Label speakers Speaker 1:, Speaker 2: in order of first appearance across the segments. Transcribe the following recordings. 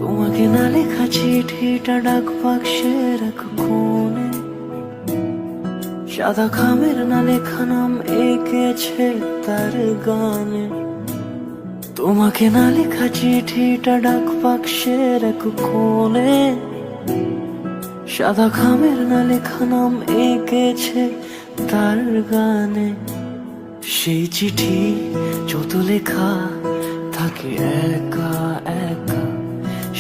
Speaker 1: তোমাকে না লেখা চিঠিটা ডাক বাক্সের এক কোণে, সাদা খামের না লেখা নাম এঁকেছে তার গানে। তোমাকে না লেখা চিঠিটা ডাক বাক্সের এক কোণে, সাদা খামের না লেখা নাম এঁকেছে তার গানে। সেই চিঠি যত লেখা থাকে একা একা,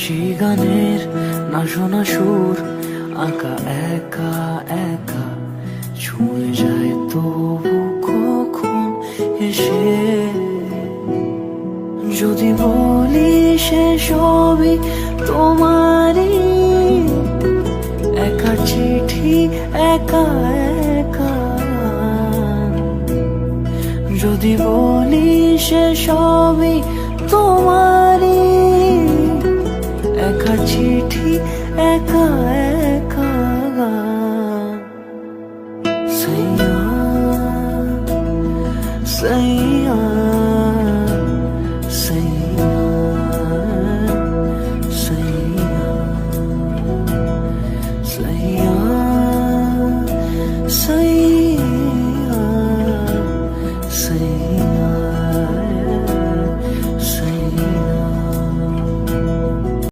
Speaker 1: সেই গানের না শোনা সুর আঁকা একা একা, ছুঁয়ে যায় তবু কখন এসে। যদি বলি সে সবই তোমারই, একা চিঠি একা একা। যদি বলি সে সবই তোমারই, একা চিঠি একা একা। সাইয়া সাইয়া